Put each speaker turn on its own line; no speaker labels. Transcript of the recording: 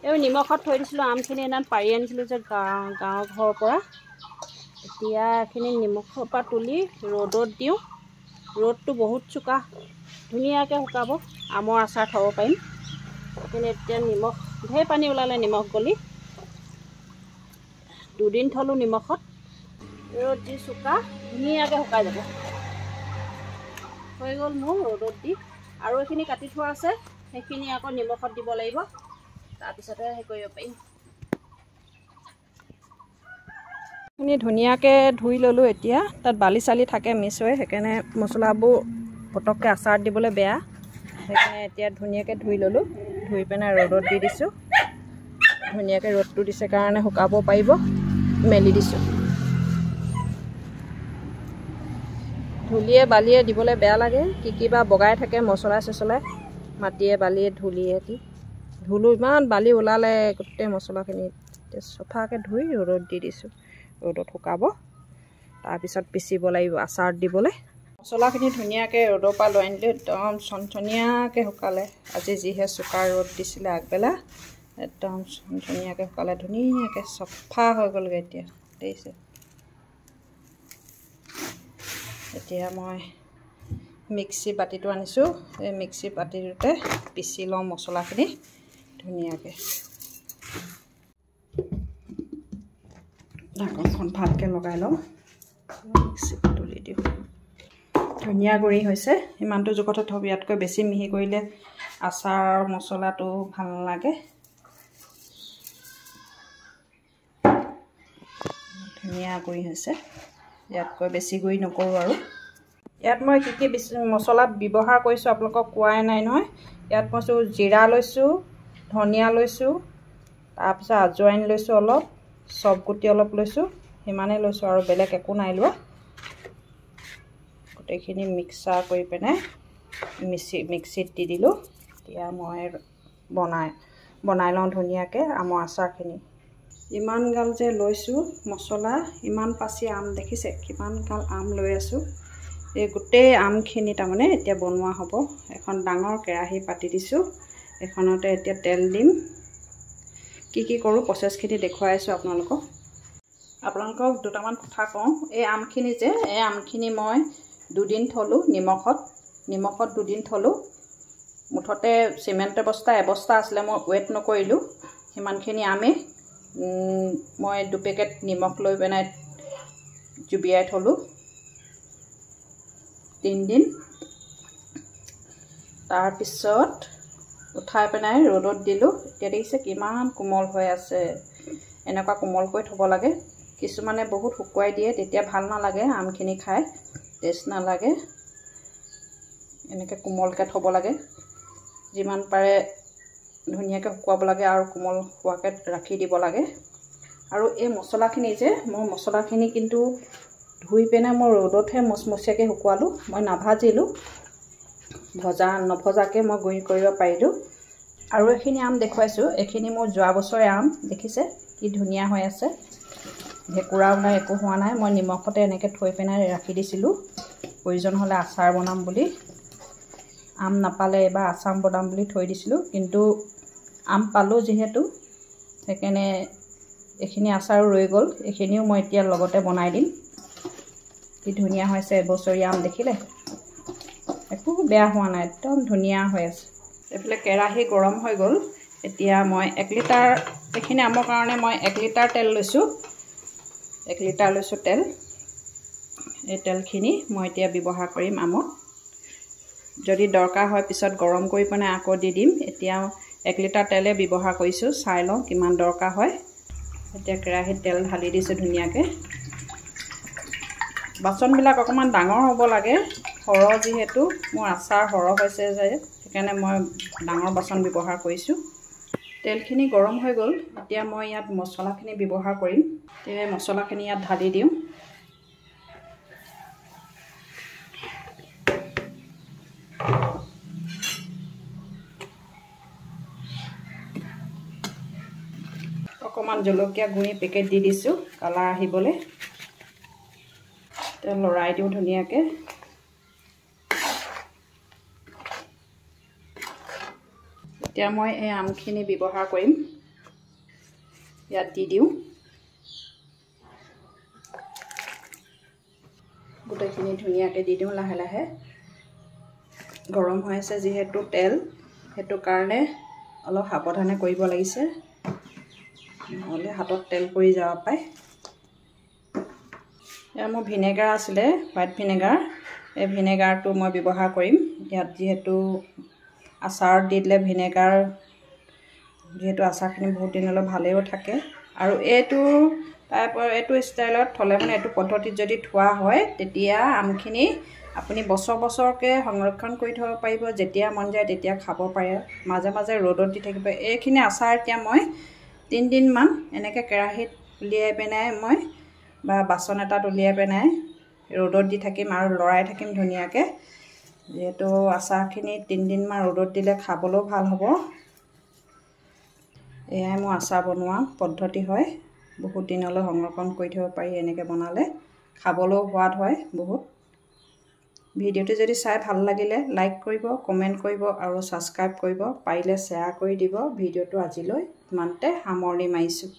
এই নিমখত থৈ দিছিলোঁ আমখিনি এনান পাৰি আনিছিলোঁ যে গাঁৱৰ ঘৰৰ পৰা। এতিয়া এইখিনি নিমখৰ পৰা তুলি ৰ'দত দিওঁ। ৰ'দটো বহুত চোকা, ধুনীয়াকৈ শুকাব, আমৰ আচাৰ থ'ব পাৰিম। সেইখিনি এতিয়া নিমখ ঢেৰ পানী ওলালে, নিমখ গলি 2 দিন থলোঁ নিমখত। ৰ'দ দি চোকা ধুনীয়াকৈ শুকাই যাব। হৈ গ'ল মোৰ ৰ'দত দি। আৰু এইখিনি কাটি থোৱা আছে, সেইখিনি আকৌ নিমখত দিব লাগিব, তাৰপিছতে হেৰি কৰিব পাৰিম। এইখিনি ধুনীয়াকৈ ধুই ল'লোঁ। এতিয়া তাত বালি চালি থাকে মিক্স হৈ, সেইকাৰণে মছলাবোৰ পটককৈ আচাৰত দিবলৈ বেয়া। সেইকাৰণে এতিয়া ধুনীয়াকৈ ধুই ল'লোঁ। ধুই পিনে ৰ'দত দি দিছোঁ। ধুনীয়াকৈ ৰ'দটো দিছে কাৰণে শুকাব পাৰিব, মেলি দিছোঁ। ধূলিয়ে বালিয়ে দিবলৈ বেয়া লাগে, কিবা বগাই থাকে মছলা চছলাই, মাটিয়ে বালিয়ে ধূলিয়ে দি। ধুলোঁ, ইমান বালি ওলালে গোটেই মছলাখিনি। এতিয়া চফাকৈ ধুই ৰ'দত দি দিছোঁ। ৰ'দত শুকাব, তাৰপিছত পিচিব লাগিব আচাৰত দিবলৈ। মছলাখিনি ধুনীয়াকৈ ৰ'দৰ পৰা লৈ আনিলোঁ, একদম চনচনীয়াকৈ শুকালে। আজি যিহে চোকা ৰ'দ দিছিলে আগবেলা, একদম ধুনীয়াকৈ শুকালে, ধুনীয়াকৈ চফা হৈ গ'লগৈ। এতিয়া দেখিছে। এতিয়া মই মিক্সি বাতিটো আনিছোঁ, এই মিক্সি বাতিটোতে পিচি লওঁ মছলাখিনি ধুনীয়াকৈ। ঢাকনখন ভালকৈ লগাই লওঁ, মিক্সিত তুলি দিওঁ। ধুনীয়া গুড়ি হৈছে, ইমানটো জোখতে থ'ব। ইয়াতকৈ বেছি মিহি কৰিলে আচাৰ মছলাটো ভাল নালাগে। ধুনীয়া গুড়ি হৈছে, ইয়াতকৈ বেছি গুড়ি নকৰোঁ আৰু। ইয়াত মই কি মছলা ব্যৱহাৰ কৰিছোঁ আপোনালোকক কোৱাই নাই নহয়। ইয়াত মই জিৰা লৈছোঁ, ধনিয়া লৈছোঁ, তাৰপিছত আজৱাইন লৈছোঁ অলপ, চব গুটি অলপ লৈছোঁ, সিমানেই লৈছোঁ আৰু বেলেগ একো নাই লোৱা। গোটেইখিনি মিক্সাৰ কৰি পিনে মিক্সিত দি দিলোঁ। এতিয়া মই বনাই লওঁ ধুনীয়াকৈ আমৰ আচাৰখিনি। ইমান গাল যে লৈছোঁ মছলা, ইমান পাচি আম দেখিছে, কিমান গাল আম লৈ আছোঁ। এই গোটেই আমখিনি তাৰমানে এতিয়া বনোৱা হ'ব। এখন ডাঙৰ কেৰাহী পাতি দিছোঁ, এখনতে এতিয়া তেল দিম। কি কৰোঁ প্ৰচেছখিনি দেখুৱাইছোঁ আপোনালোকক দুটামান কথা কওঁ। এই আমখিনি এই আমখিনি মই 2 দিন থলোঁ নিমখত 2 দিন থলোঁ। মুঠতে চিমেণ্ট এবস্তা আছিলে, মই ৱেট নকৰিলোঁ। সিমানখিনি আমেই মই 2 পেকেট নিমখ লৈ পেলাই জুবিয়াই থলোঁ 3 দিন। তাৰপিছত উঠাই পেলাই ৰ'দত দিলোঁ। এতিয়া দেখিছে কিমান কোমল হৈ আছে। এনেকুৱা কোমলকৈ থ'ব লাগে। কিছুমানে বহুত শুকুৱাই দিয়ে, তেতিয়া ভাল নালাগে আমখিনি খাই, টেষ্ট নালাগে। এনেকৈ কোমলকৈ থ'ব লাগে, যিমান পাৰে ধুনীয়াকৈ শুকুৱাব লাগে আৰু কোমল হোৱাকৈ ৰাখি দিব লাগে। আৰু এই মছলাখিনি মই মছলাখিনি কিন্তু ধুই পিনে মই ৰ'দতহে মচমচীয়াকৈ শুকুৱালোঁ। মই নাভাজিলোঁ, নভজাকৈ মই গুড়ি কৰিব পাৰিলোঁ। আৰু এইখিনি আম দেখুৱাইছোঁ, এইখিনি মোৰ যোৱা বছৰে আম, দেখিছে কি ধুনীয়া হৈ আছে। ভেঁকুৰাও নাই, একো হোৱা নাই। মই নিমখতে এনেকৈ থৈ পিনে ৰাখি দিছিলোঁ, প্ৰয়োজন হ'লে আচাৰ বনাম বুলি। আম নাপালে এইবাৰ আচাৰ বনাম বুলি থৈ দিছিলোঁ, কিন্তু আম পালোঁ যিহেতু, সেইকাৰণে এইখিনি আচাৰো ৰৈ গ'ল। এইখিনিও মই এতিয়া লগতে বনাই দিম। কি ধুনীয়া হৈছে এবছৰীয়া আম, দেখিলে একো বেয়া হোৱা নাই, একদম ধুনীয়া হৈ আছে। এইফালে কেৰাহী গৰম হৈ গ'ল। এতিয়া মই 1 লিটাৰ, এইখিনি আমৰ কাৰণে মই 1 লিটাৰ তেল লৈছোঁ। 1 লিটাৰ লৈছোঁ তেল। এই তেলখিনি মই এতিয়া ব্যৱহাৰ কৰিম আমত। যদি দৰকাৰ হয় পিছত গৰম কৰি পিনে আকৌ দি দিম। এতিয়া 1 লিটাৰ তেলে ব্যৱহাৰ কৰিছোঁ, চাই লওঁ কিমান দৰকাৰ হয়। এতিয়া কেৰাহীত তেল ঢালি দিছোঁ ধুনীয়াকৈ। বাচনবিলাক অকণমান ডাঙৰ হ'ব লাগে, সৰহ যিহেতু মোৰ আচাৰ সৰহ হৈছে যে, সেইকাৰণে মই ডাঙৰ বাচন ব্যৱহাৰ কৰিছোঁ। তেলখিনি গৰম হৈ গ'ল। এতিয়া মই ইয়াত মছলাখিনি ব্যৱহাৰ কৰিম। এতিয়া মছলাখিনি ইয়াত ঢালি দিওঁ। অকণমান জলকীয়া গুড়ি পেকেট দি দিছোঁ কালাৰ আহিবলৈ। এতিয়া লৰাই দিওঁ ধুনীয়াকৈ। এতিয়া মই এই আমখিনি ব্যৱহাৰ কৰিম। ইয়াত দি দিওঁ গোটেইখিনি ধুনীয়াকৈ দি দিওঁ লাহে লাহে গৰম হৈ আছে যিহেতু তেল সেইটো কাৰণে অলপ সাৱধানে কৰিব লাগিছে নহ'লে হাতত তেল পৰি যাব পাৰে এয়া মোৰ ভিনেগাৰ আছিলে হোৱাইট ভিনেগাৰ এই ভিনেগাৰটো মই ব্যৱহাৰ কৰিম ইয়াত যিহেতু আচাৰত দি দিলে ভিনেগাৰ যিহেতু আচাৰখিনি বহুত দিনলৈ ভালেও থাকে আৰু এইটো ষ্টাইলত থ'লে মানে এইটো পদ্ধতিত যদি থোৱা হয় তেতিয়া আমখিনি আপুনি বছৰকৈ সংৰক্ষণ কৰি থ'ব পাৰিব যেতিয়া মন যায় তেতিয়া খাব পাৰে মাজে মাজে ৰ'দত দি থাকিব এইখিনি আচাৰ এতিয়া মই 3 দিনমান এনেকৈ কেৰাহীত উলিয়াই পেলাই মই বা বাচন এটাত উলিয়াই পেলাই ৰ'দত দি থাকিম আৰু লৰাই থাকিম ধুনীয়াকৈ যিহেতু আচাৰখিনি 3 দিনমান ৰ'দত দিলে খাবলৈও ভাল হ'ব এয়াই মোৰ আচাৰ বনোৱা পদ্ধতি হয় বহুত দিনলৈ সংৰক্ষণ কৰি থ'ব পাৰি এনেকৈ বনালে খাবলৈও সোৱাদ হয় বহুত ভিডিঅ'টো যদি চাই ভাল লাগিলে লাইক কৰিব কমেণ্ট কৰিব আৰু ছাবস্ক্ৰাইব কৰিব পাৰিলে শ্বেয়াৰ কৰি দিব ভিডিঅ'টো আজিলৈ ইমানতে সামৰণি মাৰিছোঁ